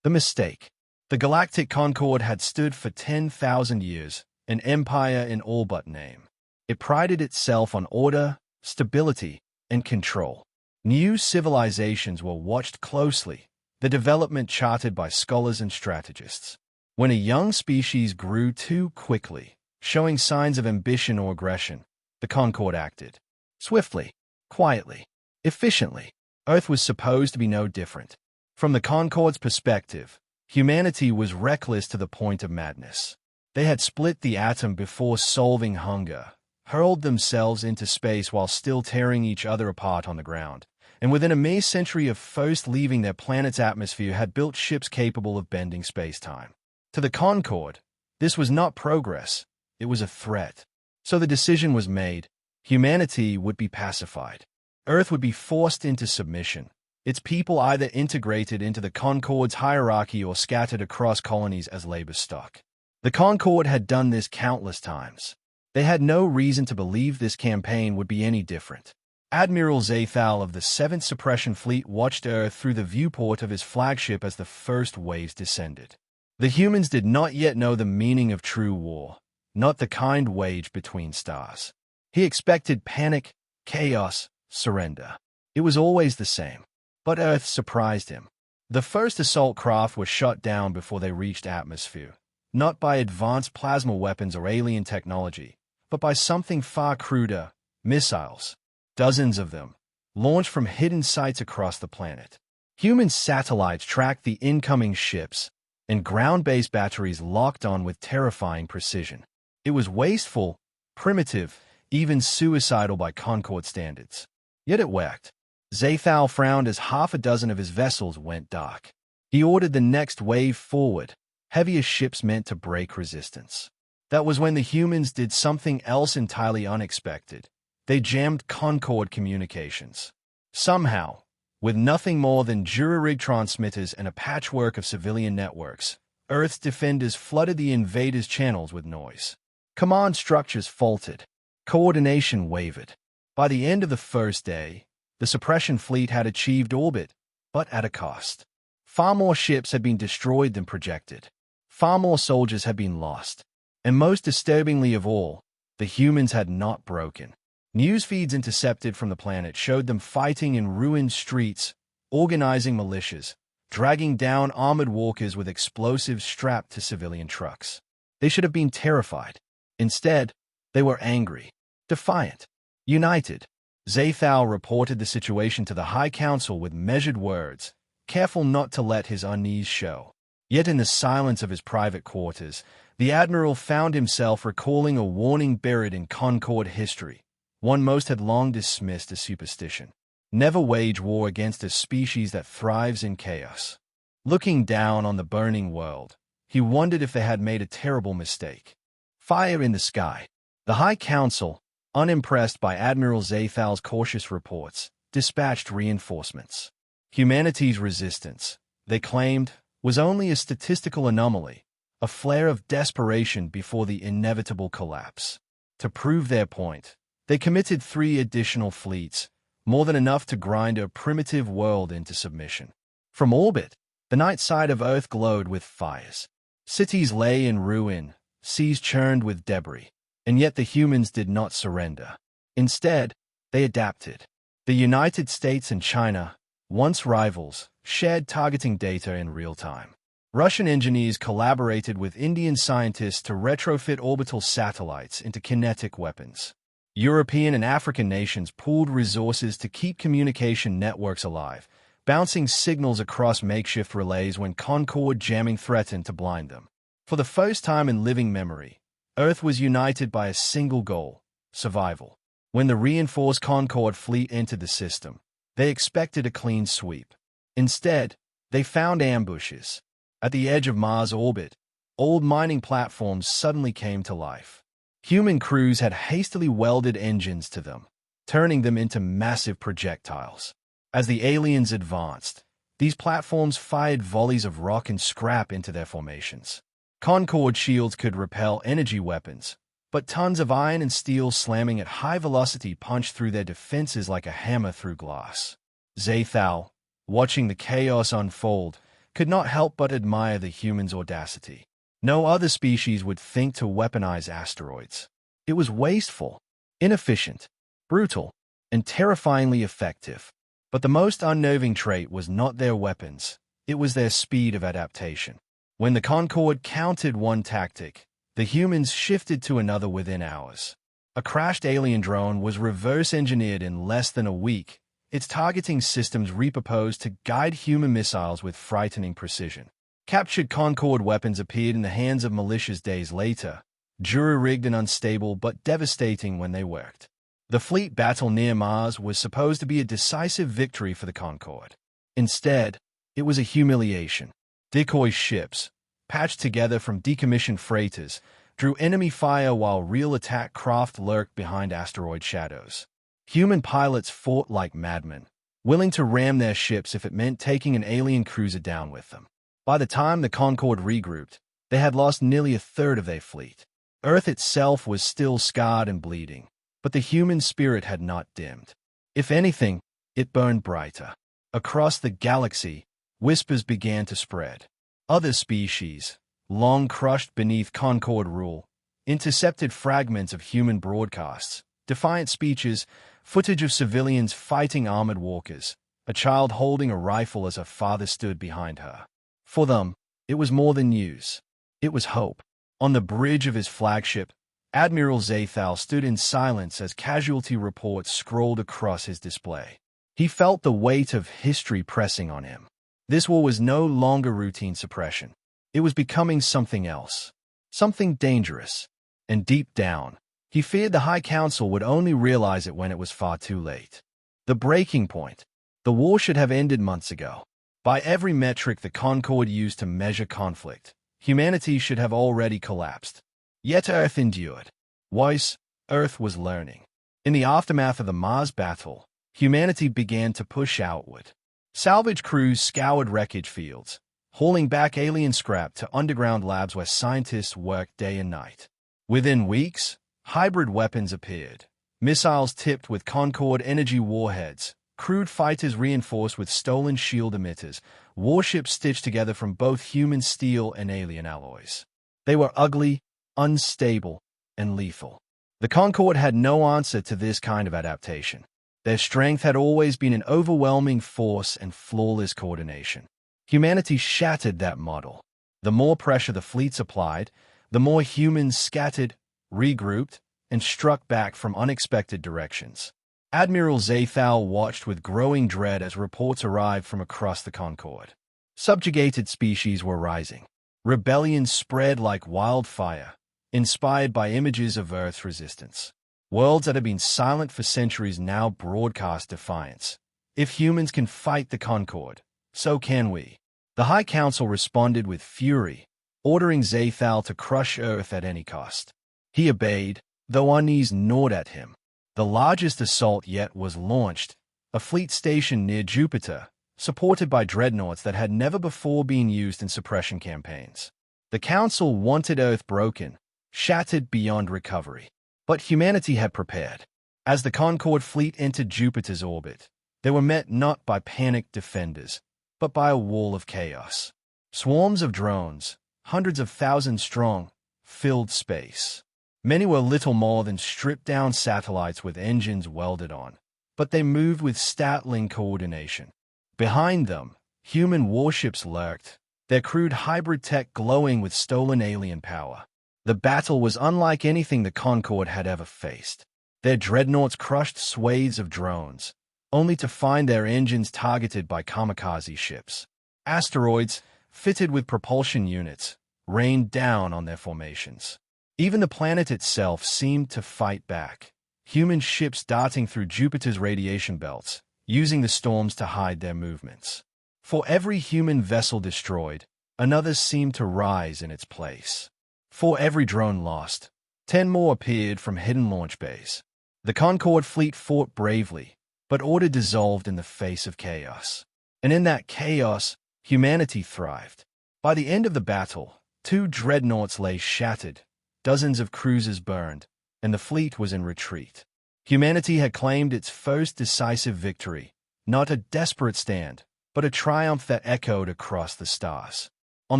The mistake. The Galactic Concord had stood for 10,000 years, an empire in all but name. It prided itself on order, stability, and control. New civilizations were watched closely, the development charted by scholars and strategists. When a young species grew too quickly, showing signs of ambition or aggression, the Concord acted. Swiftly, quietly, efficiently. Earth was supposed to be no different. From the Concord's perspective, humanity was reckless to the point of madness. They had split the atom before solving hunger, hurled themselves into space while still tearing each other apart on the ground, and within a mere century of first leaving their planet's atmosphere had built ships capable of bending space-time. To the Concord, this was not progress, it was a threat. So the decision was made: humanity would be pacified. Earth would be forced into submission, its people either integrated into the Concord's hierarchy or scattered across colonies as labor stock. The Concord had done this countless times. They had no reason to believe this campaign would be any different. Admiral Zathal of the 7th Suppression Fleet watched Earth through the viewport of his flagship as the first waves descended. The humans did not yet know the meaning of true war, not the kind waged between stars. He expected panic, chaos, surrender. It was always the same. But Earth surprised him. The first assault craft were shot down before they reached atmosphere, not by advanced plasma weapons or alien technology, but by something far cruder: missiles. Dozens of them, launched from hidden sites across the planet. Human satellites tracked the incoming ships, and ground-based batteries locked on with terrifying precision. It was wasteful, primitive, even suicidal by Concord standards. Yet it worked. Zathal frowned as half a dozen of his vessels went dark. He ordered the next wave forward, heavier ships meant to break resistance. That was when the humans did something else entirely unexpected. They jammed Concord communications. Somehow, with nothing more than jury-rig transmitters and a patchwork of civilian networks, Earth's defenders flooded the invaders' channels with noise. Command structures faltered. Coordination wavered. By the end of the first day, the suppression fleet had achieved orbit, but at a cost. Far more ships had been destroyed than projected. Far more soldiers had been lost. And most disturbingly of all, the humans had not broken. News feeds intercepted from the planet showed them fighting in ruined streets, organizing militias, dragging down armored walkers with explosives strapped to civilian trucks. They should have been terrified. Instead, they were angry, defiant, united. Zathal reported the situation to the High Council with measured words, careful not to let his unease show. Yet in the silence of his private quarters, the Admiral found himself recalling a warning buried in Concord history, one most had long dismissed as superstition. Never wage war against a species that thrives in chaos. Looking down on the burning world, he wondered if they had made a terrible mistake. Fire in the sky. The High Council, unimpressed by Admiral Zathal's cautious reports, dispatched reinforcements. Humanity's resistance, they claimed, was only a statistical anomaly, a flare of desperation before the inevitable collapse. To prove their point, they committed 3 additional fleets, more than enough to grind a primitive world into submission. From orbit, the night side of Earth glowed with fires. Cities lay in ruin, seas churned with debris. And yet the humans did not surrender. Instead, they adapted. The United States and China, once rivals, shared targeting data in real time. Russian engineers collaborated with Indian scientists to retrofit orbital satellites into kinetic weapons. European and African nations pooled resources to keep communication networks alive, bouncing signals across makeshift relays when Concord jamming threatened to blind them. For the first time in living memory, Earth was united by a single goal: survival. When the reinforced Concord fleet entered the system, they expected a clean sweep. Instead, they found ambushes. At the edge of Mars' orbit, old mining platforms suddenly came to life. Human crews had hastily welded engines to them, turning them into massive projectiles. As the aliens advanced, these platforms fired volleys of rock and scrap into their formations. Concord shields could repel energy weapons, but tons of iron and steel slamming at high velocity punched through their defenses like a hammer through glass. Zathal, watching the chaos unfold, could not help but admire the humans' audacity. No other species would think to weaponize asteroids. It was wasteful, inefficient, brutal, and terrifyingly effective. But the most unnerving trait was not their weapons, it was their speed of adaptation. When the Concorde countered one tactic, the humans shifted to another within hours. A crashed alien drone was reverse-engineered in less than a week, its targeting systems repurposed to guide human missiles with frightening precision. Captured Concorde weapons appeared in the hands of militias days later, jury-rigged and unstable but devastating when they worked. The fleet battle near Mars was supposed to be a decisive victory for the Concorde. Instead, it was a humiliation. Decoy ships, patched together from decommissioned freighters, drew enemy fire while real attack craft lurked behind asteroid shadows. Human pilots fought like madmen, willing to ram their ships if it meant taking an alien cruiser down with them. By the time the Concorde regrouped, they had lost nearly a third of their fleet. Earth itself was still scarred and bleeding, but the human spirit had not dimmed. If anything, it burned brighter. Across the galaxy, whispers began to spread. Other species, long crushed beneath Concorde rule, intercepted fragments of human broadcasts, defiant speeches, footage of civilians fighting armored walkers, a child holding a rifle as her father stood behind her. For them, it was more than news. It was hope. On the bridge of his flagship, Admiral Zathal stood in silence as casualty reports scrolled across his display. He felt the weight of history pressing on him. This war was no longer routine suppression. It was becoming something else, something dangerous. And deep down, he feared the High Council would only realize it when it was far too late. The breaking point. The war should have ended months ago. By every metric the Concorde used to measure conflict, humanity should have already collapsed. Yet Earth endured. Worse, Earth was learning. In the aftermath of the Mars battle, humanity began to push outward. Salvage crews scoured wreckage fields, hauling back alien scrap to underground labs where scientists worked day and night. Within weeks, hybrid weapons appeared. Missiles tipped with Concorde energy warheads, crude fighters reinforced with stolen shield emitters, warships stitched together from both human steel and alien alloys. They were ugly, unstable, and lethal. The Concorde had no answer to this kind of adaptation. Their strength had always been an overwhelming force and flawless coordination. Humanity shattered that model. The more pressure the fleets applied, the more humans scattered, regrouped, and struck back from unexpected directions. Admiral Zathal watched with growing dread as reports arrived from across the Concorde. Subjugated species were rising. Rebellion spread like wildfire, inspired by images of Earth's resistance. Worlds that had been silent for centuries now broadcast defiance. If humans can fight the Concorde, so can we. The High Council responded with fury, ordering Zathal to crush Earth at any cost. He obeyed, though our knees gnawed at him. The largest assault yet was launched, a fleet stationed near Jupiter, supported by dreadnoughts that had never before been used in suppression campaigns. The Council wanted Earth broken, shattered beyond recovery. But humanity had prepared. As the Concorde fleet entered Jupiter's orbit, they were met not by panicked defenders, but by a wall of chaos. Swarms of drones, hundreds of thousands strong, filled space. Many were little more than stripped-down satellites with engines welded on, but they moved with startling coordination. Behind them, human warships lurked, their crude hybrid tech glowing with stolen alien power. The battle was unlike anything the Concorde had ever faced. Their dreadnoughts crushed swathes of drones, only to find their engines targeted by kamikaze ships. Asteroids, fitted with propulsion units, rained down on their formations. Even the planet itself seemed to fight back, human ships darting through Jupiter's radiation belts, using the storms to hide their movements. For every human vessel destroyed, another seemed to rise in its place. For every drone lost, 10 more appeared from hidden launch bays. The Concorde fleet fought bravely, but order dissolved in the face of chaos. And in that chaos, humanity thrived. By the end of the battle, 2 dreadnoughts lay shattered, dozens of cruisers burned, and the fleet was in retreat. Humanity had claimed its first decisive victory, not a desperate stand, but a triumph that echoed across the stars. On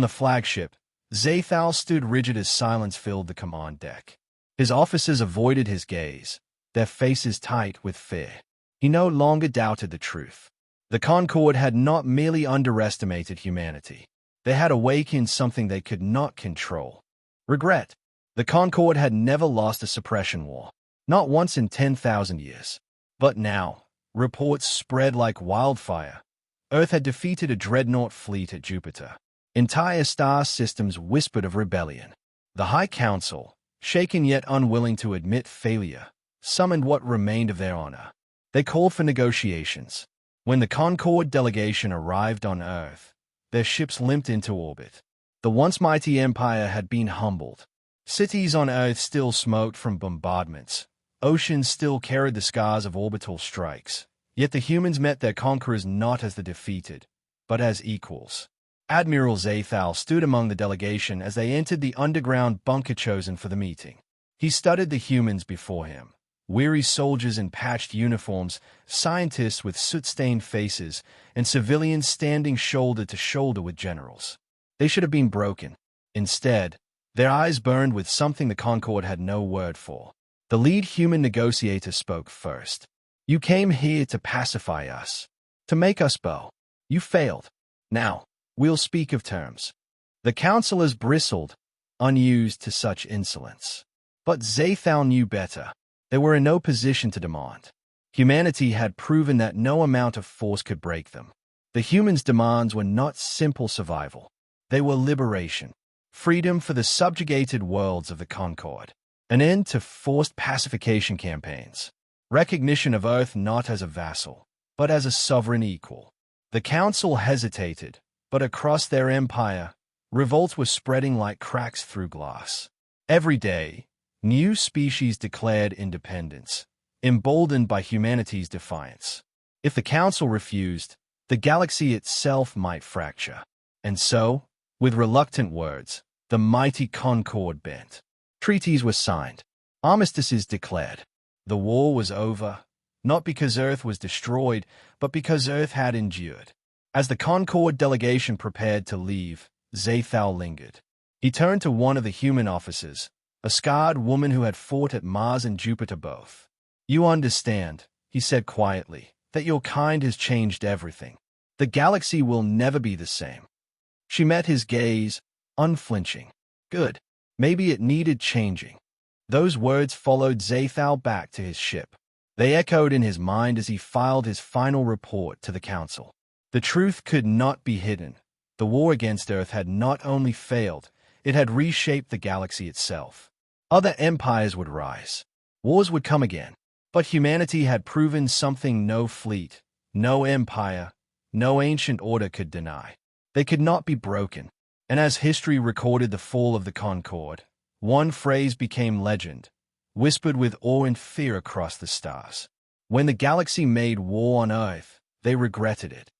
the flagship, Zathal stood rigid as silence filled the command deck. His officers avoided his gaze, their faces tight with fear. He no longer doubted the truth. The Concorde had not merely underestimated humanity. They had awakened something they could not control. Regret. The Concorde had never lost a suppression war, not once in 10,000 years. But now, reports spread like wildfire. Earth had defeated a dreadnought fleet at Jupiter. Entire star systems whispered of rebellion. The High Council, shaken yet unwilling to admit failure, summoned what remained of their honor. They called for negotiations. When the Concorde delegation arrived on Earth, their ships limped into orbit. The once mighty empire had been humbled. Cities on Earth still smoked from bombardments. Oceans still carried the scars of orbital strikes. Yet the humans met their conquerors not as the defeated, but as equals. Admiral Zathal stood among the delegation as they entered the underground bunker chosen for the meeting. He studied the humans before him. Weary soldiers in patched uniforms, scientists with soot-stained faces, and civilians standing shoulder to shoulder with generals. They should have been broken. Instead, their eyes burned with something the Concorde had no word for. The lead human negotiator spoke first. You came here to pacify us, to make us bow. You failed. Now, we'll speak of terms. The counselors bristled, unused to such insolence. But Zathal knew better. They were in no position to demand. Humanity had proven that no amount of force could break them. The humans' demands were not simple survival. They were liberation, freedom for the subjugated worlds of the Concorde, an end to forced pacification campaigns, recognition of Earth not as a vassal, but as a sovereign equal. The Council hesitated, but across their empire, revolts were spreading like cracks through glass. Every day, new species declared independence, emboldened by humanity's defiance. If the Council refused, the galaxy itself might fracture. And so, with reluctant words, the mighty Concorde bent. Treaties were signed. Armistices declared. The war was over, not because Earth was destroyed, but because Earth had endured. As the Concorde delegation prepared to leave, Zathal lingered. He turned to one of the human officers, a scarred woman who had fought at Mars and Jupiter both. You understand, he said quietly, that your kind has changed everything. The galaxy will never be the same. She met his gaze, unflinching. Good. Maybe it needed changing. Those words followed Zathal back to his ship. They echoed in his mind as he filed his final report to the Council. The truth could not be hidden. The war against Earth had not only failed, it had reshaped the galaxy itself. Other empires would rise. Wars would come again. But humanity had proven something no fleet, no empire, no ancient order could deny. They could not be broken. And as history recorded the fall of the Concorde, one phrase became legend, whispered with awe and fear across the stars. When the galaxy made war on Earth, they regretted it.